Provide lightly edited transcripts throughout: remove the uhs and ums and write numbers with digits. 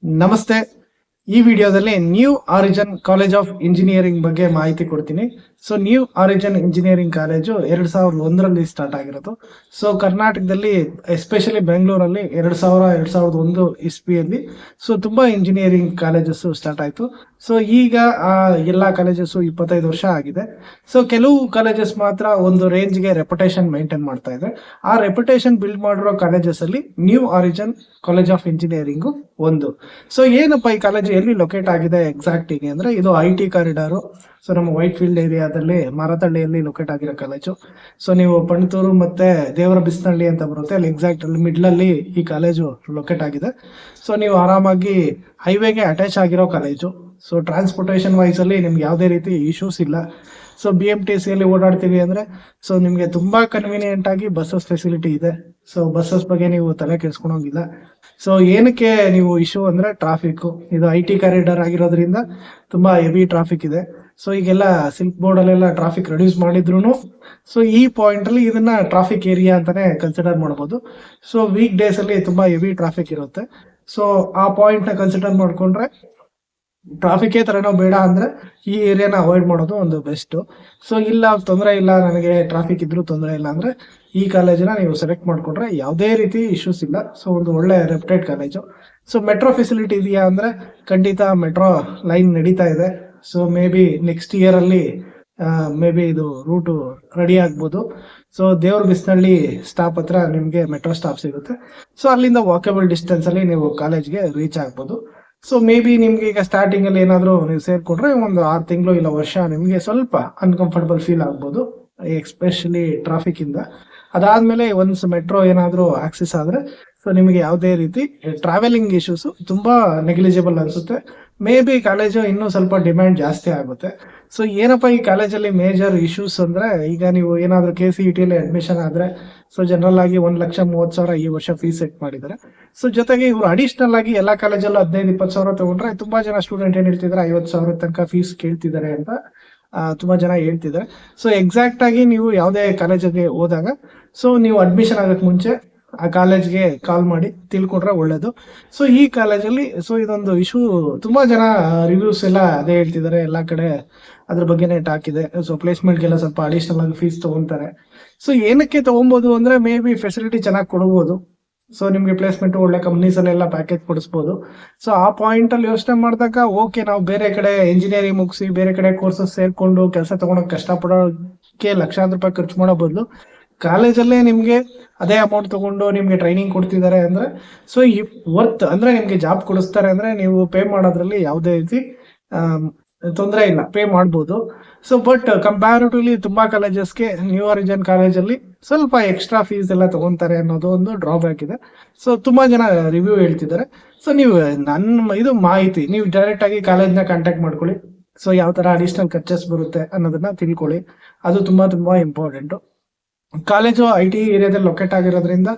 ನಮಸ್ತೆ. ಈ ವಿಡಿಯೋದಲ್ಲಿ new origin college of engineering ಬಗ್ಗೆ ಮಾಹಿತಿ ಕೊಡ್ತೀನಿ. So new origin engineering college 2001ರಲ್ಲಿ ಸ್ಟಾರ್ಟ್ ಆಗಿರೋದು. ಸೊ ಕರ್ನಾಟಕದಲ್ಲಿ ಎಸ್ಪೆಷಲಿ ಬೆಂಗಳೂರಲ್ಲಿ 2001 ಇಸ್ವಿಯಲ್ಲಿ ಸೊ ತುಂಬಾ ಇಂಜಿನಿಯರಿಂಗ್ ಕಾಲೇಜಸ್ ಸ್ಟಾರ್ಟ್ ಆಯ್ತು. ಸೊ ಈಗ ಆ ಎಲ್ಲಾ ಕಾಲೇಜಸ್ 25 ವರ್ಷ ಆಗಿದೆ. ಸೊ ಕೆಲವು ಕಾಲೇಜಸ್ ಮಾತ್ರ ಒಂದು ರೇಂಜ್ಗೆ ರೆಪ್ಯುಟೇಷನ್ ಮೇಂಟೈನ್ ಮಾಡ್ತಾ ಇದೆ. ಆ ರೆಪ್ಯುಟೇಷನ್ ಬಿಲ್ಡ್ ಮಾಡಿರೋ ಕಾಲೇಜಸ್ ಅಲ್ಲಿ new origin college of engineering ಒಂದು. ಸೊ ಏನಪ್ಪ ಈ ಕಾಲೇಜ್ ಎಲ್ಲಿ ಲೊಕೇಟ್ ಆಗಿದೆ ಎಕ್ಸಾಕ್ಟ್ ಆಗಿ ಅಂದ್ರೆ ಇದು IT ಕಾರಿಡಾರ್. ಸೊ ನಮ್ಮ ವೈಟ್ ಫೀಲ್ಡ್ ಏರಿಯಾದಲ್ಲಿ ಮಾರತಹಳ್ಳಿಯಲ್ಲಿ ಲೊಕೇಟ್ ಆಗಿರೋ ಕಾಲೇಜು. ಸೊ ನೀವು ಪಣತೂರು ಮತ್ತೆ ದೇವರ ಬಿಸ್ನಳ್ಳಿ ಅಂತ ಬರುತ್ತೆ, ಅಲ್ಲಿ ಎಕ್ಸಾಕ್ಟ್ ಅಲ್ಲಿ ಮಿಡ್ಲ್ ಅಲ್ಲಿ ಈ ಕಾಲೇಜು ಲೊಕೇಟ್ ಆಗಿದೆ. ಸೊ ನೀವು ಆರಾಮಾಗಿ ಹೈವೇಗೆ ಅಟ್ಯಾಚ್ ಆಗಿರೋ ಕಾಲೇಜು. ಸೊ ಟ್ರಾನ್ಸ್ಪೋರ್ಟೇಷನ್ ವೈಸ್ ಅಲ್ಲಿ ನಿಮ್ಗೆ ಯಾವುದೇ ರೀತಿ ಇಶ್ಯೂಸ್ ಇಲ್ಲ. ಸೊ BMTC ಅಲ್ಲಿ ಓಡಾಡ್ತೀವಿ ಅಂದ್ರೆ ಸೊ ನಿಮ್ಗೆ ತುಂಬಾ ಕನ್ವೀನಿಯಂಟ್ ಆಗಿ ಬಸ್ಸಸ್ ಫೆಸಿಲಿಟಿ ಇದೆ. ಸೊ ಬಸ್ಸಸ್ ಬಗ್ಗೆ ನೀವು ತಲೆ ಕೆಡ್ಸ್ಕೊಳಂಗಿಲ್ಲ. ಸೊ ಏನಕ್ಕೆ ನೀವು ಇಶ್ಯೂ ಅಂದ್ರೆ ಟ್ರಾಫಿಕ್. ಇದು IT ಕಾರಿಡಾರ್ ಆಗಿರೋದ್ರಿಂದ ತುಂಬಾ ಹೆವಿ ಟ್ರಾಫಿಕ್ ಇದೆ. ಸೊ ಈಗೆಲ್ಲ ಸಿಲ್ಕ್ ಬೋರ್ಡ್ ಅಲ್ಲೆಲ್ಲ ಟ್ರಾಫಿಕ್ ರೆಡ್ಯೂಸ್ ಮಾಡಿದ್ರು ಸೊ ಈ ಪಾಯಿಂಟ್ ಅಲ್ಲಿ ಇದನ್ನ ಟ್ರಾಫಿಕ್ ಏರಿಯಾ ಅಂತಾನೆ ಕನ್ಸಿಡರ್ ಮಾಡಬಹುದು. ಸೊ ವೀಕ್ ಡೇಸ್ ಅಲ್ಲಿ ತುಂಬಾ ಹೆವಿ ಟ್ರಾಫಿಕ್ ಇರುತ್ತೆ. ಸೊ ಆ ಪಾಯಿಂಟ್ ನ ಕನ್ಸಿಡರ್ ಮಾಡ್ಕೊಂಡ್ರೆ ಟ್ರಾಫಿಕ್ ತರನೋ ಬೇಡ ಅಂದ್ರೆ ಈ ಏರಿಯಾನ ಅವಾಯ್ಡ್ ಮಾಡೋದು ಒಂದು ಬೆಸ್ಟ್. ಸೊ ಇಲ್ಲ ತೊಂದರೆ ಇಲ್ಲ, ನನಗೆ ಟ್ರಾಫಿಕ್ ಇದ್ರೂ ತೊಂದರೆ ಇಲ್ಲ ಅಂದ್ರೆ ಈ ಕಾಲೇಜನ್ನ ನೀವು ಸೆಲೆಕ್ಟ್ ಮಾಡ್ಕೊಂಡ್ರೆ ಯಾವುದೇ ರೀತಿ ಇಶ್ಯೂಸ್ ಇಲ್ಲ. ಸೊ ಒಂದು ಒಳ್ಳೆ reputed college. So metro facility ಇದೆಯಾ ಅಂದ್ರೆ ಖಂಡಿತ ಮೆಟ್ರೋ ಲೈನ್ ನಡೀತಾ ಇದೆ. So may be next year ಅಲ್ಲಿ ಮೇ ಬಿ ಇದು ರೂಟ್ ರೆಡಿ ಆಗ್ಬೋದು. ಸೊ ದೇವ್ರ ಬಿಸ್ನಳ್ಳಿ ಸ್ಟಾಪ್ ಹತ್ರ ನಿಮ್ಗೆ ಮೆಟ್ರೋ ಸ್ಟಾಪ್ ಸಿಗುತ್ತೆ. ಸೊ ಅಲ್ಲಿಂದ ವಾಕಬಲ್ ಡಿಸ್ಟೆನ್ಸ್ ಅಲ್ಲಿ ನೀವು ಕಾಲೇಜ್ಗೆ ರೀಚ್ ಆಗ್ಬೋದು. ಸೊ ಮೇ ಬಿ ನಿಮ್ಗೆ ಈಗ ಸ್ಟಾರ್ಟಿಂಗ್ ಅಲ್ಲಿ ಏನಾದ್ರು ನೀವು ಸೇರ್ಕೊಂಡ್ರೆ ಒಂದು 6 ತಿಂಗಳು ಇಲ್ಲ ವರ್ಷ ನಿಮ್ಗೆ ಸ್ವಲ್ಪ ಅನ್ಕಂಫರ್ಟಬಲ್ ಫೀಲ್ ಆಗ್ಬೋದು, ಎಸ್ಪೆಷಲಿ ಟ್ರಾಫಿಕ್ ಇಂದ. ಅದಾದ್ಮೇಲೆ ಒನ್ಸ್ ಮೆಟ್ರೋ ಏನಾದ್ರು ಆಕ್ಸೆಸ್ ಆದ್ರೆ ಸೊ ನಿಮಗೆ ಯಾವುದೇ ರೀತಿ ಟ್ರಾವೆಲಿಂಗ್ ಇಶ್ಯೂಸ್ ತುಂಬಾ ನೆಗ್ಲಿಜಿಬಲ್ ಅನ್ಸುತ್ತೆ. ಮೇ ಬಿ ಕಾಲೇಜು ಇನ್ನೂ ಸ್ವಲ್ಪ ಡಿಮ್ಯಾಂಡ್ ಜಾಸ್ತಿ ಆಗುತ್ತೆ. ಸೊ ಏನಪ್ಪಾ ಈ ಕಾಲೇಜಲ್ಲಿ ಮೇಜರ್ ಇಶ್ಯೂಸ್ ಅಂದ್ರೆ, ಈಗ ನೀವು ಏನಾದ್ರು KCET ಅಲ್ಲಿ ಅಡ್ಮಿಷನ್ ಆದ್ರೆ ಸೊ ಜನರಲ್ ಆಗಿ 1,30,000 ಈ ವರ್ಷ ಫೀಸ್ ಸೆಟ್ ಮಾಡಿದ್ದಾರೆ. ಸೊ ಜೊತೆಗೆ ಇವರು ಅಡಿಷನಲ್ ಆಗಿ ಎಲ್ಲಾ ಕಾಲೇಜಲ್ಲೂ 15-20 ಸಾವಿರ ತಗೊಂಡ್ರೆ ತುಂಬಾ ಜನ ಸ್ಟೂಡೆಂಟ್ ಏನ್ ಹೇಳ್ತಿದ್ದಾರೆ 50,000 ತನಕ ಫೀಸ್ ಕೇಳ್ತಿದ್ದಾರೆ ಅಂತ ತುಂಬಾ ಜನ ಹೇಳ್ತಿದ್ದಾರೆ. ಸೊ ಎಕ್ಸಾಕ್ಟ್ ಆಗಿ ನೀವು ಯಾವುದೇ ಕಾಲೇಜಿಗೆ ಹೋದಾಗ ಸೊ ನೀವು ಅಡ್ಮಿಷನ್ ಆಗಕ್ ಮುಂಚೆ ಆ ಕಾಲೇಜ್ಗೆ ಕಾಲ್ ಮಾಡಿ ತಿಳ್ಕೊಂಡ್ರೆ ಒಳ್ಳೇದು. ಸೊ ಈ ಕಾಲೇಜಲ್ಲಿ ಸೊ ಇದೊಂದು ಇಶ್ಯೂ ತುಂಬಾ ಜನ ರಿವ್ಯೂಸ್ ಎಲ್ಲ ಅದೇ ಹೇಳ್ತಿದ್ದಾರೆ, ಎಲ್ಲಾ ಕಡೆ ಅದ್ರ ಬಗ್ಗೆನೇ ಟಾಕ್ ಇದೆ. ಸೊ ಪ್ಲೇಸ್ಮೆಂಟ್ಗೆಲ್ಲ ಸ್ವಲ್ಪ ಅಡಿಷನಲ್ ಆಗಿ ಫೀಸ್ ತಗೊಂತಾರೆ. ಸೊ ಏನಕ್ಕೆ ತಗೊಬಹುದು ಅಂದ್ರೆ ಮೇ ಬಿ ಫೆಸಿಲಿಟಿ ಚೆನ್ನಾಗಿ ಕೊಡಬಹುದು. ಸೊ ನಿಮ್ಗೆ ಪ್ಲೇಸ್ಮೆಂಟ್ ಒಳ್ಳೆ ಕಂಪ್ನೀಸ್ ಅಲ್ಲೆಲ್ಲ ಪ್ಯಾಕೇಜ್ ಕೊಡಿಸ್ಬೋದು. ಸೊ ಆ ಪಾಯಿಂಟ್ ಅಲ್ಲಿ ಯೋಚನೆ ಮಾಡಿದಾಗ ಓಕೆ, ನಾವು ಬೇರೆ ಕಡೆ ಇಂಜಿನಿಯರಿಂಗ್ ಮುಗಿಸಿ ಬೇರೆ ಕಡೆ ಕೋರ್ಸಸ್ ಸೇರ್ಕೊಂಡು ಕೆಲಸ ತಗೊಳಕ್ ಕಷ್ಟಪಡೋಕೆ ಲಕ್ಷಾಂತರ ರೂಪಾಯಿ ಖರ್ಚು ಮಾಡೋ ಬದಲು ಕಾಲೇಜಲ್ಲೇ ನಿಮ್ಗೆ ಅದೇ ಅಮೌಂಟ್ ತಗೊಂಡು ನಿಮ್ಗೆ ಟ್ರೈನಿಂಗ್ ಕೊಡ್ತಿದ್ದಾರೆ ಅಂದ್ರೆ ಸೊ ಈ ವರ್ತ್ ಅಂದ್ರೆ ನಿಮ್ಗೆ ಜಾಬ್ ಕೊಡಿಸ್ತಾರೆ ಅಂದ್ರೆ ನೀವು ಪೇ ಮಾಡೋದ್ರಲ್ಲಿ ಯಾವುದೇ ರೀತಿ ತೊಂದರೆ ಇಲ್ಲ, ಪೇ ಮಾಡ್ಬೋದು. ಸೊ ಬಟ್ ಕಂಪ್ಯಾರಿಟಿವ್ಲಿ ತುಂಬಾ ಕಾಲೇಜಸ್ಗೆ ನ್ಯೂ ಆರಿಜಿನ್ ಕಾಲೇಜಲ್ಲಿ ಸ್ವಲ್ಪ ಎಕ್ಸ್ಟ್ರಾ ಫೀಸ್ ಎಲ್ಲ ತಗೊಂತಾರೆ ಅನ್ನೋದು ಒಂದು ಡ್ರಾಬ್ಯಾಕ್ ಇದೆ. ಸೊ ತುಂಬಾ ಜನ ರಿವ್ಯೂ ಹೇಳ್ತಿದ್ದಾರೆ. ಸೊ ನೀವು ಇದು ಮಾಹಿತಿ ನೀವು ಡೈರೆಕ್ಟ್ ಆಗಿ ಕಾಲೇಜ್ನ ಕಾಂಟ್ಯಾಕ್ಟ್ ಮಾಡ್ಕೊಳ್ಳಿ. ಸೊ ಯಾವ ತರ ಅಡಿಷನಲ್ ಖರ್ಚಸ್ ಬರುತ್ತೆ ಅನ್ನೋದನ್ನ ತಿಳ್ಕೊಳ್ಳಿ, ಅದು ತುಂಬಾ ಇಂಪಾರ್ಟೆಂಟ್. ಕಾಲೇಜು IT ಏರಿಯಾದಲ್ಲಿ ಲೊಕೇಟ್ ಆಗಿರೋದ್ರಿಂದ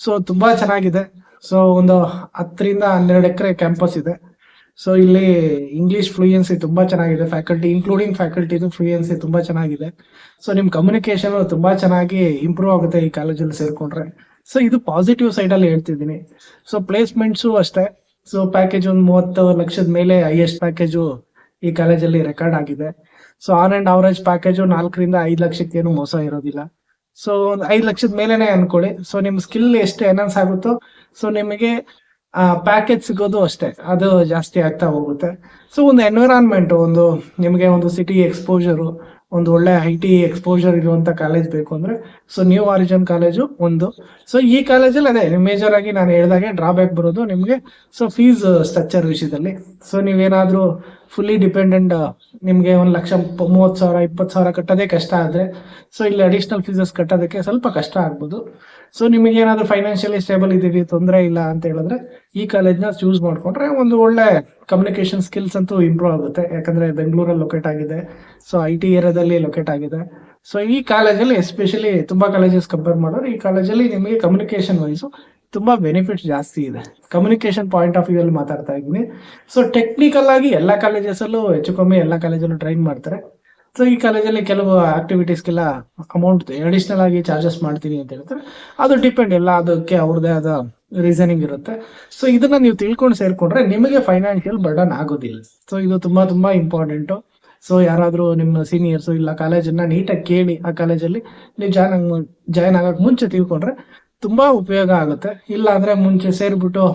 ಸೊ ತುಂಬಾ ಚೆನ್ನಾಗಿದೆ. ಸೊ ಒಂದು 10-12 ಎಕರೆ ಕ್ಯಾಂಪಸ್ ಇದೆ. ಸೊ ಇಲ್ಲಿ ಇಂಗ್ಲಿಷ್ ಫ್ಲೂಯೆನ್ಸಿ ತುಂಬಾ ಚೆನ್ನಾಗಿದೆ, ಫ್ಯಾಕಲ್ಟಿ ಇನ್ಕ್ಲೂಡಿಂಗ್ ಫ್ಯಾಕಲ್ಟಿದು ಫ್ಲೂಯೆನ್ಸಿ ತುಂಬಾ ಚೆನ್ನಾಗಿದೆ. ಸೊ ನಿಮ್ ಕಮ್ಯುನಿಕೇಶನ್ ತುಂಬಾ ಚೆನ್ನಾಗಿ ಇಂಪ್ರೂವ್ ಆಗುತ್ತೆ ಈ ಕಾಲೇಜಲ್ಲಿ ಸೇರ್ಕೊಂಡ್ರೆ. ಸೊ ಇದು ಪಾಸಿಟಿವ್ ಸೈಡ್ ಅಲ್ಲಿ ಹೇಳ್ತಿದ್ದೀನಿ. ಸೊ ಪ್ಲೇಸ್ಮೆಂಟ್ಸು ಅಷ್ಟೇ. ಸೊ ಪ್ಯಾಕೇಜ್ ಒಂದು 30 ಲಕ್ಷದ ಮೇಲೆ ಹೈಯೆಸ್ಟ್ ಪ್ಯಾಕೇಜು ಈ ಕಾಲೇಜಲ್ಲಿ ರೆಕಾರ್ಡ್ ಆಗಿದೆ. So on and average package 4-5 ಲಕ್ಷಕ್ಕೇನು ಮೋಸ ಇರೋದಿಲ್ಲ. ಸೊ 5 ಲಕ್ಷದ ಮೇಲೆನೆ ಅನ್ಕೊಳ್ಳಿ. ಸೊ ನಿಮ್ ಸ್ಕಿಲ್ ಎಷ್ಟು ಎನ್ಹಾನ್ಸ್ ಆಗುತ್ತೋ ಸೊ ನಿಮಗೆ ಪ್ಯಾಕೇಜ್ ಸಿಗೋದು ಅಷ್ಟೇ, ಅದು ಜಾಸ್ತಿ ಆಗ್ತಾ ಹೋಗುತ್ತೆ. ಸೊ ಒಂದು ಎನ್ವಿರಾನ್ಮೆಂಟ್, ಒಂದು ನಿಮಗೆ ಒಂದು ಸಿಟಿ ಎಕ್ಸ್ಪೋಜರು, ಒಂದು ಒಳ್ಳೆ IT ಎಕ್ಸ್ಪೋಜರ್ ಇರುವಂತ ಕಾಲೇಜ್ ಬೇಕು ಅಂದ್ರೆ ಸೊ ನ್ಯೂ ಆರಿಜಿನ್ ಕಾಲೇಜು ಒಂದು. ಸೊ ಈ ಕಾಲೇಜಲ್ಲಿ ಅದೇ ಮೇಜರ್ ಆಗಿ ನಾನು ಹೇಳಿದಾಗೆ ಡ್ರಾಬ್ಯಾಕ್ ಬರೋದು ನಿಮ್ಗೆ ಸೊ ಫೀಸ್ ಸ್ಟ್ರಕ್ಚರ್ ವಿಷಯದಲ್ಲಿ. ಸೊ ನೀವೇನಾದ್ರೂ ಫುಲ್ಲಿ ಡಿಪೆಂಡೆಂಟ್, ನಿಮ್ಗೆ 1,30,000 20,000 ಕಟ್ಟೋದೇ ಕಷ್ಟ ಆದ್ರೆ ಸೊ ಇಲ್ಲಿ ಅಡಿಷನಲ್ ಫೀಸಸ್ ಕಟ್ಟೋದಕ್ಕೆ ಸ್ವಲ್ಪ ಕಷ್ಟ ಆಗ್ಬೋದು. ಸೊ ನಿಮಗೆ ಏನಾದ್ರು ಫೈನಾನ್ಷಿಯಲಿ ಸ್ಟೇಬಲ್ ಇದೀವಿ, ತೊಂದರೆ ಇಲ್ಲ ಅಂತ ಹೇಳಿದ್ರೆ ಈ ಕಾಲೇಜ್ನ ಚೂಸ್ ಮಾಡ್ಕೊಂಡ್ರೆ ಒಂದು ಒಳ್ಳೆ ಕಮ್ಯುನಿಕೇಶನ್ ಸ್ಕಿಲ್ಸ್ ಅಂತೂ ಇಂಪ್ರೂವ್ ಆಗುತ್ತೆ. ಯಾಕಂದ್ರೆ ಬೆಂಗಳೂರಲ್ಲಿ ಲೊಕೇಟ್ ಆಗಿದೆ, ಸೊ IT ಏರಿಯಾದಲ್ಲಿ ಲೊಕೇಟ್ ಆಗಿದೆ. ಸೊ ಈ ಕಾಲೇಜಲ್ಲಿ ಎಸ್ಪೆಷಲಿ ತುಂಬಾ ಕಾಲೇಜಸ್ ಕಂಪೇರ್ ಮಾಡೋರು ಈ ಕಾಲೇಜಲ್ಲಿ ನಿಮಗೆ ಕಮ್ಯುನಿಕೇಶನ್ ವೈಸು ತುಂಬಾ ಬೆನಿಫಿಟ್ಸ್ ಜಾಸ್ತಿ ಇದೆ. ಕಮ್ಯುನಿಕೇಶನ್ ಪಾಯಿಂಟ್ ಆಫ್ ವ್ಯೂ ಅಲ್ಲಿ ಮಾತಾಡ್ತಾ ಇದ್ದೀನಿ. ಸೊ ಟೆಕ್ನಿಕಲ್ ಆಗಿ ಎಲ್ಲಾ ಕಾಲೇಜಸ್ ಅಲ್ಲೂ ಹೆಚ್ಚು ಕಮ್ಮಿ ಎಲ್ಲಾ ಕಾಲೇಜಲ್ಲೂ ಟ್ರೈನ್ ಮಾಡ್ತಾರೆ. ಸೊ ಈ ಕಾಲೇಜಲ್ಲಿ ಕೆಲವು ಆಕ್ಟಿವಿಟೀಸ್ಗೆಲ್ಲ ಅಮೌಂಟ್ ಅಡಿಷನಲ್ ಆಗಿ ಚಾರ್ಜಸ್ ಮಾಡ್ತೀನಿ ಅಂತ ಹೇಳ್ತಾರೆ. ಅದು ಡಿಪೆಂಡ್, ಎಲ್ಲ ಅದಕ್ಕೆ ಅವ್ರದ್ದೇ ಆದ ರೀಸನಿಂಗ್ ಇರುತ್ತೆ. ಸೊ ಇದನ್ನ ನೀವು ತಿಳ್ಕೊಂಡು ಸೇರ್ಕೊಂಡ್ರೆ ನಿಮಗೆ ಫೈನಾನ್ಷಿಯಲ್ ಬರ್ಡನ್ ಆಗೋದಿಲ್ಲ. ಸೊ ಇದು ತುಂಬಾ ಇಂಪಾರ್ಟೆಂಟು. ಸೊ ಯಾರಾದರೂ ನಿಮ್ಮ ಸೀನಿಯರ್ಸು ಇಲ್ಲ ಕಾಲೇಜನ್ನ ನೀಟಾಗಿ ಕೇಳಿ, ಆ ಕಾಲೇಜಲ್ಲಿ ನೀವು ಜಾಯ್ನ್ ಆಗಕ್ಕೆ ಮುಂಚೆ ತಿಳ್ಕೊಂಡ್ರೆ ತುಂಬಾ ಉಪಯೋಗ ಆಗುತ್ತೆ. ಇಲ್ಲ ಅಂದ್ರೆ ಮುಂಚೆ ಸೇರಿಬಿಟ್ಟು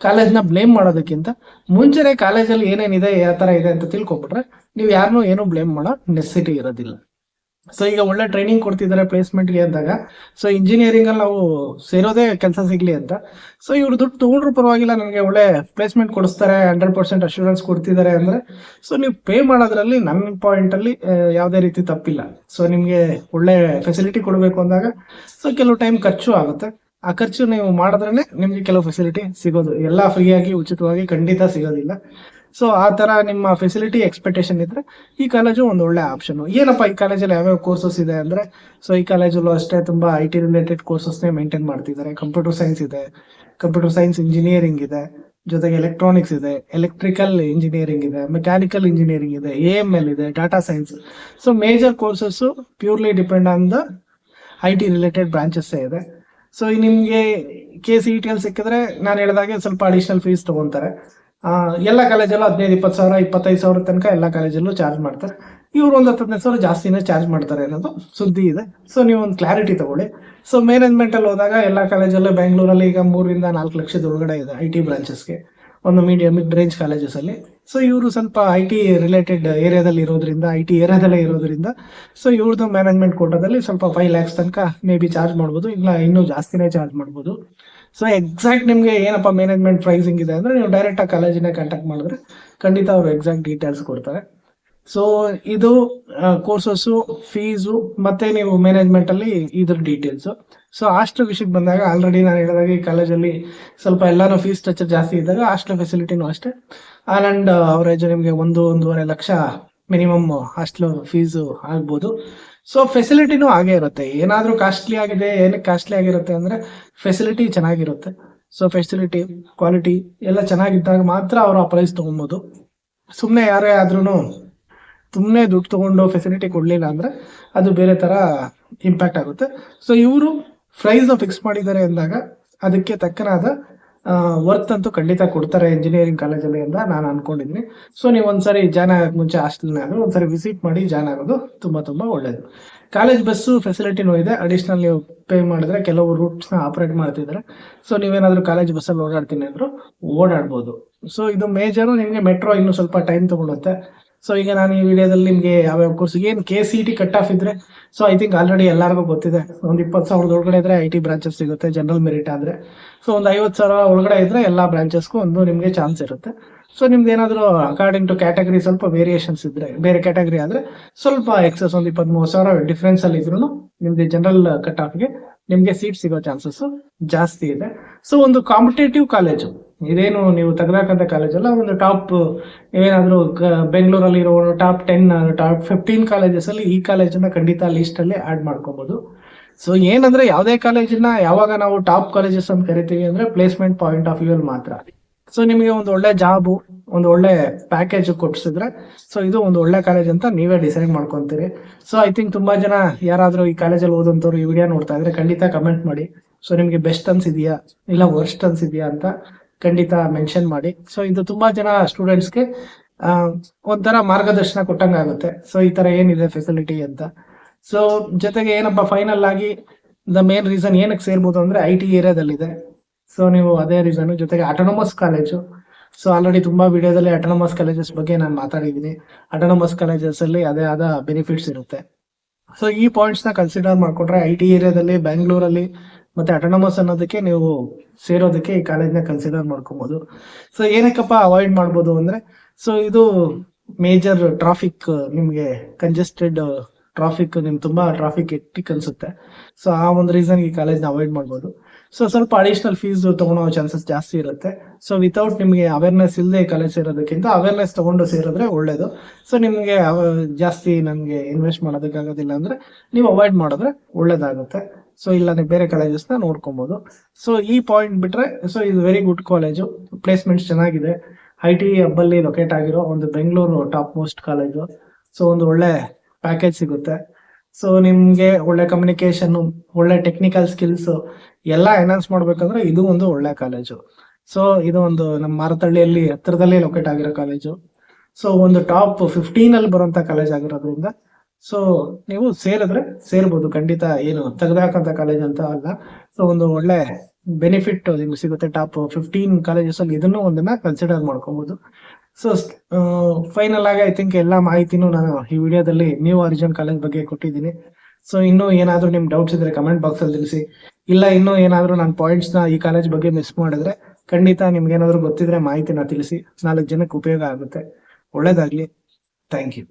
ಕಾಲೇಜ್ನ ಬ್ಲೇಮ್ ಮಾಡೋದಕ್ಕಿಂತ ಮುಂಚೆನೆ ಕಾಲೇಜಲ್ಲಿ ಏನೇನಿದೆ, ಯಾವ ಥರ ಇದೆ ಅಂತ ತಿಳ್ಕೊಬಿಟ್ರೆ ನೀವು ಯಾರನ್ನೂ ಏನೂ ಬ್ಲೇಮ್ ಮಾಡೋ ನೆಸೆಸಿಟಿ ಇರೋದಿಲ್ಲ. ಸೊ ಈಗ ಒಳ್ಳೆ ಟ್ರೈನಿಂಗ್ ಕೊಡ್ತಿದ್ದಾರೆ ಪ್ಲೇಸ್ಮೆಂಟ್ಗೆ ಅಂದಾಗ, ಸೊ ಇಂಜಿನಿಯರಿಂಗಲ್ಲಿ ನಾವು ಸೇರೋದೇ ಕೆಲಸ ಸಿಗಲಿ ಅಂತ. ಸೊ ಇವ್ರು ದುಡ್ಡು ತೊಗೊಂಡ್ರು ಪರವಾಗಿಲ್ಲ, ನನಗೆ ಒಳ್ಳೆ ಪ್ಲೇಸ್ಮೆಂಟ್ ಕೊಡಿಸ್ತಾರೆ, 100% ಅಶ್ಯೂರೆನ್ಸ್ ಕೊಡ್ತಿದ್ದಾರೆ ಅಂದರೆ, ಸೊ ನೀವು ಪೇ ಮಾಡೋದ್ರಲ್ಲಿ ನನ್ನ ಪಾಯಿಂಟಲ್ಲಿ ಯಾವುದೇ ರೀತಿ ತಪ್ಪಿಲ್ಲ. ಸೊ ನಿಮಗೆ ಒಳ್ಳೆ ಫೆಸಿಲಿಟಿ ಕೊಡಬೇಕು ಅಂದಾಗ ಸೊ ಕೆಲವು ಟೈಮ್ ಖರ್ಚು ಆಗುತ್ತೆ. ಆ ಖರ್ಚು ನೀವು ಮಾಡಿದ್ರೇ ನಿಮಗೆ ಕೆಲವು ಫೆಸಿಲಿಟಿ ಸಿಗೋದು. ಎಲ್ಲ ಫ್ರೀಯಾಗಿ ಉಚಿತವಾಗಿ ಖಂಡಿತ ಸಿಗೋದಿಲ್ಲ. ಸೊ ಆ ಥರ ನಿಮ್ಮ ಫೆಸಿಲಿಟಿ ಎಕ್ಸ್ಪೆಕ್ಟೇಷನ್ ಇದ್ರೆ ಈ ಕಾಲೇಜು ಒಂದು ಒಳ್ಳೆ ಆಪ್ಷನ್. ಏನಪ್ಪ ಈ ಕಾಲೇಜಲ್ಲಿ ಯಾವ್ಯಾವ ಕೋರ್ಸಸ್ ಇದೆ ಅಂದರೆ, ಸೊ ಈ ಕಾಲೇಜಲ್ಲೂ ಅಷ್ಟೇ ತುಂಬ IT ರಿಲೇಟೆಡ್ ಕೋರ್ಸಸ್ನೇ ಮೇಂಟೈನ್ ಮಾಡ್ತಿದ್ದಾರೆ. ಕಂಪ್ಯೂಟರ್ ಸೈನ್ಸ್ ಇದೆ, ಕಂಪ್ಯೂಟರ್ ಸೈನ್ಸ್ ಇಂಜಿನಿಯರಿಂಗ್ ಇದೆ, ಜೊತೆಗೆ ಎಲೆಕ್ಟ್ರಾನಿಕ್ಸ್ ಇದೆ, ಎಲೆಕ್ಟ್ರಿಕಲ್ ಇಂಜಿನಿಯರಿಂಗ್ ಇದೆ, ಮೆಕ್ಯಾನಿಕಲ್ ಇಂಜಿನಿಯರಿಂಗ್ ಇದೆ, AML ಇದೆ, data science. So major courses purely depend on the IT related ಬ್ರಾಂಚಸ್ಸೇ ಇದೆ. ಸೊ ನಿಮಗೆ KCETಯಲ್ಲಿ ಸಿಕ್ಕಿದ್ರೆ ನಾನು ಹೇಳಿದಾಗೆ ಸ್ವಲ್ಪ ಅಡಿಷನಲ್ ಫೀಸ್ ತೊಗೊತಾರೆ. ಎಲ್ಲ ಕಾಲೇಜಲ್ಲೂ 15-20 ಸಾವಿರ 25 ಸಾವಿರ ತನಕ ಎಲ್ಲ ಕಾಲೇಜಲ್ಲೂ ಚಾರ್ಜ್ ಮಾಡ್ತಾರೆ. ಇವರು ಒಂದು 10-15 ಸಾವಿರ ಜಾಸ್ತಿನೇ ಚಾರ್ಜ್ ಮಾಡ್ತಾರೆ ಅನ್ನೋದು ಸುದ್ದಿ ಇದೆ. ಸೊ ನೀವು ಒಂದು ಕ್ಲಾರಿಟಿ ತಗೊಳ್ಳಿ. ಸೊ ಮ್ಯಾನೇಜ್ಮೆಂಟಲ್ಲಿ ಹೋದಾಗ ಎಲ್ಲ ಕಾಲೇಜಲ್ಲೂ ಬೆಂಗಳೂರಲ್ಲಿ ಈಗ 3-4 ಲಕ್ಷದ ಒಳಗಡೆ ಇದೆ IT ಬ್ರಾಂಚಸ್ಗೆ, ಒಂದು ಮಿಡ್ ರೇಂಜ್ ಕಾಲೇಜಸಲ್ಲಿ. ಸೊ ಇವರು ಸ್ವಲ್ಪ IT ರಿಲೇಟೆಡ್ ಏರಿಯಾದಲ್ಲಿ ಇರೋದ್ರಿಂದ, IT ಏರಿಯಾದಲ್ಲೇ ಇರೋದ್ರಿಂದ, ಸೊ ಇವ್ರದ್ದು ಮ್ಯಾನೇಜ್ಮೆಂಟ್ ಕೋಟಾದಲ್ಲಿ ಸ್ವಲ್ಪ 5 lakhs ತನಕ ಮೇ ಬಿ ಚಾರ್ಜ್ ಮಾಡ್ಬೋದು, ಇಲ್ಲ ಇನ್ನೂ ಜಾಸ್ತಿನೇ ಚಾರ್ಜ್ ಮಾಡ್ಬೋದು. ಸೊ ಎಕ್ಸಾಕ್ಟ್ ನಿಮಗೆ ಏನಪ್ಪ ಮ್ಯಾನೇಜ್ಮೆಂಟ್ ಪ್ರೈಸಿಂಗ್ ಇದೆ ಅಂದರೆ ನೀವು ಡೈರೆಕ್ಟಾಗಿ ಕಾಲೇಜಿನ ಕಾಂಟ್ಯಾಕ್ಟ್ ಮಾಡಿದ್ರೆ ಖಂಡಿತ ಅವರು ಎಕ್ಸಾಕ್ಟ್ ಡೀಟೇಲ್ಸ್ ಕೊಡ್ತಾರೆ. ಸೊ ಇದು ಕೋರ್ಸಸ್ಸು, ಫೀಸು, ಮತ್ತೆ ನೀವು ಮ್ಯಾನೇಜ್ಮೆಂಟಲ್ಲಿ ಇದ್ರ ಡೀಟೇಲ್ಸು. ಸೊ ಹಾಸ್ಟೆಲ್ ವಿಷಯಕ್ಕೆ ಬಂದಾಗ ಆಲ್ರೆಡಿ ನಾನು ಹೇಳಿದಾಗ ಈ ಕಾಲೇಜಲ್ಲಿ ಸ್ವಲ್ಪ ಎಲ್ಲಾನು ಫೀಸ್ ಸ್ಟ್ರಕ್ಚರ್ ಜಾಸ್ತಿ ಇದ್ದಾಗ ಹಾಸ್ಟೆಲ್ ಫೆಸಿಲಿಟಿನೂ ಅಷ್ಟೇ ಆ್ಯಂಡ್ ಅವರೇಜ್ ನಿಮಗೆ 1-1.5 ಲಕ್ಷ ಮಿನಿಮಮ್ ಹಾಸ್ಟೆಲ್ ಫೀಸು ಆಗ್ಬೋದು. ಸೊ ಫೆಸಿಲಿಟಿನೂ ಹಾಗೇ ಇರುತ್ತೆ. ಏನಾದರೂ ಕಾಸ್ಟ್ಲಿ ಆಗಿದೆ, ಏನಕ್ಕೆ ಕಾಸ್ಟ್ಲಿ ಆಗಿರುತ್ತೆ ಅಂದರೆ ಫೆಸಿಲಿಟಿ ಚೆನ್ನಾಗಿರುತ್ತೆ. ಸೊ ಫೆಸಿಲಿಟಿ ಕ್ವಾಲಿಟಿ ಎಲ್ಲ ಚೆನ್ನಾಗಿದ್ದಾಗ ಮಾತ್ರ ಅವರು ಆ ಪ್ರೈಸ್ ತೊಗೊಬೋದು. ಸುಮ್ಮನೆ ಯಾರೇ ಆದ್ರೂ ಸುಮ್ಮನೆ ದುಡ್ಡು ತೊಗೊಂಡು ಫೆಸಿಲಿಟಿ ಕೊಡಲಿಲ್ಲ ಅಂದರೆ ಅದು ಬೇರೆ ಥರ ಇಂಪ್ಯಾಕ್ಟ್ ಆಗುತ್ತೆ. ಸೊ ಇವರು ಪ್ರೈಸ್ನ ಫಿಕ್ಸ್ ಮಾಡಿದ್ದಾರೆ ಅಂದಾಗ ಅದಕ್ಕೆ ತಕ್ಕನಾದ ವರ್ತ್ ಅಂತೂ ಖಂಡಿತ ಕೊಡ್ತಾರೆ ಇಂಜಿನಿಯರಿಂಗ್ ಕಾಲೇಜಲ್ಲಿ ಅಂತ ನಾನು ಅನ್ಕೊಂಡಿದ್ದೀನಿ. ಸೊ ನೀವು ಒಂದ್ಸರಿ ಜಾಯ್ನ್ ಆಗೋಕ್ಕೆ ಮುಂಚೆ ಹಾಸ್ಟೆಲ್ನಾದ್ರು ಒಂದ್ಸರಿ ವಿಸಿಟ್ ಮಾಡಿ ಜಾಯ್ನ್ ಆಗೋದು ತುಂಬ ಒಳ್ಳೆಯದು. ಕಾಲೇಜ್ ಬಸ್ಸು ಫೆಸಿಲಿಟಿನೂ ಇದೆ. ಅಡಿಷ್ನಲ್ ನೀವು ಪೇ ಮಾಡಿದ್ರೆ ಕೆಲವು ರೂಟ್ಸ್ನ ಆಪ್ರೇಟ್ ಮಾಡ್ತಿದ್ದಾರೆ. ಸೊ ನೀವೇನಾದರೂ ಕಾಲೇಜ್ ಬಸ್ಸಲ್ಲಿ ಓಡಾಡ್ತೀನಿ ಅಂದರೂ ಓಡಾಡ್ಬೋದು. ಸೊ ಇದು ಮೇಜರು. ನಿಮಗೆ ಮೆಟ್ರೋ ಇನ್ನೂ ಸ್ವಲ್ಪ ಟೈಮ್ ತೊಗೊಳುತ್ತೆ. ಸೊ ಈಗ ನಾನು ಈ ವಿಡಿಯೋದಲ್ಲಿ ನಿಮಗೆ ಯಾವ್ಯಾವ ಕೋರ್ಸ್ ಏನು KCET ಕಟ್ ಆಫ್ ಇದ್ರೆ, ಸೊ ಐ ಥಿಂಕ್ ಆಲ್ರೆಡಿ ಎಲ್ಲರಿಗೂ ಗೊತ್ತಿದೆ, ಒಂದು 20 ಸಾವಿರದ ಒಳಗಡೆ ಇದ್ರೆ IT ಬ್ರಾಂಚಸ್ ಸಿಗುತ್ತೆ ಜನರಲ್ ಮೆರಿಟ್ ಆದರೆ. ಸೊ ಒಂದು 50 ಸಾವಿರ ಒಳಗಡೆ ಇದ್ರೆ ಎಲ್ಲ ಬ್ರಾಂಚಸ್ಗೂ ಒಂದು ನಿಮಗೆ ಚಾನ್ಸ್ ಇರುತ್ತೆ. ಸೊ ನಿಮ್ದು ಏನಾದರೂ ಅಕಾರ್ಡಿಂಗ್ ಟು ಕ್ಯಾಟಗರಿ ಸ್ವಲ್ಪ ವೇರಿಯೇಷನ್ಸ್ ಇದ್ರೆ, ಬೇರೆ ಕ್ಯಾಟಗರಿ ಆದರೆ ಸ್ವಲ್ಪ ಎಕ್ಸಸ್ ಒಂದು 23 ಸಾವಿರ ಡಿಫ್ರೆನ್ಸ್ ಅಲ್ಲಿ ಇದ್ರೂ ನಿಮ್ಗೆ ಜನರಲ್ ಕಟ್ ಆಫ್ಗೆ ನಿಮಗೆ ಸೀಟ್ ಸಿಗೋ ಚಾನ್ಸಸ್ ಜಾಸ್ತಿ ಇದೆ. ಸೊ ಒಂದು ಕಾಂಪಿಟೇಟಿವ್ ಕಾಲೇಜು ಇದೇನು ನೀವು ತೆಗೆದಾಕಂತ ಕಾಲೇಜಲ್ಲ, ಒಂದು ಟಾಪ್ ಏನಾದರೂ ಬೆಂಗಳೂರಲ್ಲಿ ಇರೋ ಟಾಪ್ 10 ಟಾಪ್ 15 ಕಾಲೇಜಸಲ್ಲಿ ಈ ಕಾಲೇಜನ್ನ ಖಂಡಿತ ಲಿಸ್ಟಲ್ಲಿ ಆ್ಯಡ್ ಮಾಡ್ಕೊಬೋದು. ಸೊ ಏನಂದ್ರೆ ಯಾವುದೇ ಕಾಲೇಜನ್ನ ಯಾವಾಗ ನಾವು ಟಾಪ್ ಕಾಲೇಜಸ್ ಅಂತ ಕರಿತೀವಿ ಅಂದ್ರೆ ಪ್ಲೇಸ್ಮೆಂಟ್ ಪಾಯಿಂಟ್ ಆಫ್ ವ್ಯೂ ಅಲ್ಲಿ ಮಾತ್ರ. ಸೊ ನಿಮಗೆ ಒಂದು ಒಳ್ಳೆ ಜಾಬು, ಒಂದು ಒಳ್ಳೆ ಪ್ಯಾಕೇಜ್ ಕೊಡ್ಸಿದ್ರೆ ಸೊ ಇದು ಒಂದು ಒಳ್ಳೆ ಕಾಲೇಜ್ ಅಂತ ನೀವೇ ಡಿಸೈಡ್ ಮಾಡ್ಕೊತೀರಿ. ಸೊ ಐ ಥಿಂಕ್ ತುಂಬಾ ಜನ ಯಾರಾದರೂ ಈ ಕಾಲೇಜಲ್ಲಿ ಓದಂಥವ್ರು ಈ ವಿಡಿಯೋ ನೋಡ್ತಾ ಇದ್ರೆ ಖಂಡಿತ ಕಮೆಂಟ್ ಮಾಡಿ. ಸೊ ನಿಮಗೆ ಬೆಸ್ಟ್ ಅನ್ಸಿದ್ಯಾ ಇಲ್ಲ ವರ್ಸ್ಟ್ ಅನ್ಸಿದ್ಯಾ ಅಂತ ಖಂಡಿತ ಮೆನ್ಷನ್ ಮಾಡಿ. ಸೊ ಇದು ತುಂಬಾ ಜನ ಸ್ಟೂಡೆಂಟ್ಸ್ಗೆ ಒಂಥರ ಮಾರ್ಗದರ್ಶನ ಕೊಟ್ಟಂಗಾಗುತ್ತೆ. ಸೊ ಈ ತರ ಏನಿದೆ ಫೆಸಿಲಿಟಿ ಅಂತ. ಸೊ ಜೊತೆಗೆ ಏನಪ್ಪ ಫೈನಲ್ ಆಗಿ ದ ಮೇನ್ ರೀಸನ್ ಏನಕ್ಕೆ ಸೇರ್ಬೋದು ಅಂದ್ರೆ IT ಏರಿಯಾದಲ್ಲಿದೆ. ಸೊ ನೀವು ಅದೇ ರೀಸನ್. ಜೊತೆಗೆ ಆಟೋನಮಸ್ ಕಾಲೇಜು. ಸೊ ಆಲ್ರೆಡಿ ತುಂಬಾ ವಿಡಿಯೋದಲ್ಲಿ ಆಟೋನಮಸ್ ಕಾಲೇಜಸ್ ಬಗ್ಗೆ ನಾನು ಮಾತಾಡಿದ್ದೀನಿ. ಆಟೋನಮಸ್ ಕಾಲೇಜಸ್ ಅಲ್ಲಿ ಅದೇ ಆದ ಬೆನಿಫಿಟ್ಸ್ ಇರುತ್ತೆ. ಸೊ ಈ ಪಾಯಿಂಟ್ಸ್ ನ ಕನ್ಸಿಡರ್ ಮಾಡ್ಕೊಂಡ್ರೆ IT ಏರಿಯಾದಲ್ಲಿ ಬೆಂಗಳೂರಲ್ಲಿ ಮತ್ತೆ ಆಟೋನಮಸ್ ಅನ್ನೋದಕ್ಕೆ ನೀವು ಸೇರೋದಕ್ಕೆ ಈ ಕಾಲೇಜ್ನ ಕನ್ಸಿಡರ್ ಮಾಡ್ಕೊಬೋದು. ಸೊ ಏನಕ್ಕಪ್ಪ ಅವಾಯ್ಡ್ ಮಾಡ್ಬೋದು ಅಂದ್ರೆ, ಸೊ ಇದು ಮೇಜರ್ ಟ್ರಾಫಿಕ್, ನಿಮಗೆ ಕಂಜೆಸ್ಟೆಡ್ ಟ್ರಾಫಿಕ್, ನಿಮ್ಗೆ ತುಂಬಾ ಟ್ರಾಫಿಕ್ ಎಟ್ಟಿಕ್ ಅನ್ಸುತ್ತೆ. ಸೊ ಆ ಒಂದು ರೀಸನ್ ಈ ಕಾಲೇಜ್ನ ಅವಾಯ್ಡ್ ಮಾಡ್ಬೋದು. ಸೊ ಸ್ವಲ್ಪ ಅಡಿಷನಲ್ ಫೀಸ್ ತಗೊಳ್ಳೋ ಚಾನ್ಸಸ್ ಜಾಸ್ತಿ ಇರುತ್ತೆ. ಸೊ ವಿತೌಟ್ ನಿಮಗೆ ಅವೇರ್ನೆಸ್ ಇಲ್ಲದೆ ಕಾಲೇಜ್ ಸೇರೋದಕ್ಕಿಂತ ಅವೇರ್ನೆಸ್ ತಗೊಂಡು ಸೇರಿದ್ರೆ ಒಳ್ಳೇದು. ಸೊ ನಿಮಗೆ ಜಾಸ್ತಿ ನನಗೆ ಇನ್ವೆಸ್ಟ್ ಮಾಡೋದಕ್ಕಾಗೋದಿಲ್ಲ ಅಂದ್ರೆ ನೀವು ಅವಾಯ್ಡ್ ಮಾಡಿದ್ರೆ ಒಳ್ಳೇದಾಗುತ್ತೆ. ಸೊ ಇಲ್ಲ ನೀವು ಬೇರೆ ಕಾಲೇಜಸ್ನ ನೋಡ್ಕೊಬೋದು. ಸೊ ಈ ಪಾಯಿಂಟ್ ಬಿಟ್ರೆ ಸೊ ಇದು ವೆರಿ ಗುಡ್ ಕಾಲೇಜು, ಪ್ಲೇಸ್ಮೆಂಟ್ಸ್ ಚೆನ್ನಾಗಿದೆ. IT ಹಬ್ಬಲ್ಲಿ ಲೊಕೇಟ್ ಆಗಿರೋ ಒಂದು Bengaluru top most college. So ಒಂದು ಒಳ್ಳೆ ಪ್ಯಾಕೇಜ್ ಸಿಗುತ್ತೆ. ಸೊ ನಿಮ್ಗೆ ಒಳ್ಳೆ ಕಮ್ಯುನಿಕೇಶನ್, ಒಳ್ಳೆ ಟೆಕ್ನಿಕಲ್ ಸ್ಕಿಲ್ಸ್ ಎಲ್ಲ ಎನ್ಹಾನ್ಸ್ ಮಾಡ್ಬೇಕಂದ್ರೆ ಇದು ಒಂದು ಒಳ್ಳೆ ಕಾಲೇಜು. ಸೊ ಇದು ಒಂದು ನಮ್ಮ ಮಾರತಳ್ಳಿಯಲ್ಲಿ ಹತ್ತಿರದಲ್ಲೇ ಲೊಕೇಟ್ ಆಗಿರೋ ಕಾಲೇಜು. ಸೊ ಒಂದು ಟಾಪ್ 15 ಅಲ್ಲಿ ಬರುವಂತ ಕಾಲೇಜ್ ಆಗಿರೋದ್ರಿಂದ ಸೊ ನೀವು ಸೇರ್ಬೋದು, ಖಂಡಿತ ಏನು ತೆಗೆದಾಕಂತ ಕಾಲೇಜ್ ಅಂತ ಅಲ್ಲ. ಸೊ ಒಂದು ಒಳ್ಳೆ ಬೆನಿಫಿಟ್ ನಿಮ್ಗೆ ಸಿಗುತ್ತೆ. ಟಾಪ್ 15 ಕಾಲೇಜಸ್ ಅಲ್ಲಿ ಇದನ್ನು ಒಂದನ್ನ ಕನ್ಸಿಡರ್ ಮಾಡ್ಕೋಬಹುದು. ಸೊ ಫೈನಲ್ ಆಗಿ ಐ ಥಿಂಕ್ ಎಲ್ಲಾ ಮಾಹಿತಿನೂ ನಾನು ಈ ವಿಡಿಯೋದಲ್ಲಿ ನ್ಯೂ ಆರಿಜಿನ್ ಕಾಲೇಜ್ ಬಗ್ಗೆ ಕೊಟ್ಟಿದ್ದೀನಿ. ಸೊ ಇನ್ನೂ ಏನಾದ್ರೂ ನಿಮ್ ಡೌಟ್ಸ್ ಇದ್ರೆ ಕಮೆಂಟ್ ಬಾಕ್ಸ್ ಅಲ್ಲಿ ತಿಳಿಸಿ. ಇಲ್ಲ ಇನ್ನೂ ಏನಾದ್ರೂ ನಾನು ಪಾಯಿಂಟ್ಸ್ ನ ಈ ಕಾಲೇಜ್ ಬಗ್ಗೆ ಮಿಸ್ ಮಾಡಿದ್ರೆ ಖಂಡಿತ ನಿಮ್ಗೆ ಏನಾದ್ರು ಗೊತ್ತಿದ್ರೆ ಮಾಹಿತಿನ ತಿಳಿಸಿ. 4 ಜನಕ್ಕೆ ಉಪಯೋಗ ಆಗುತ್ತೆ. ಒಳ್ಳೇದಾಗ್ಲಿ. Thank you.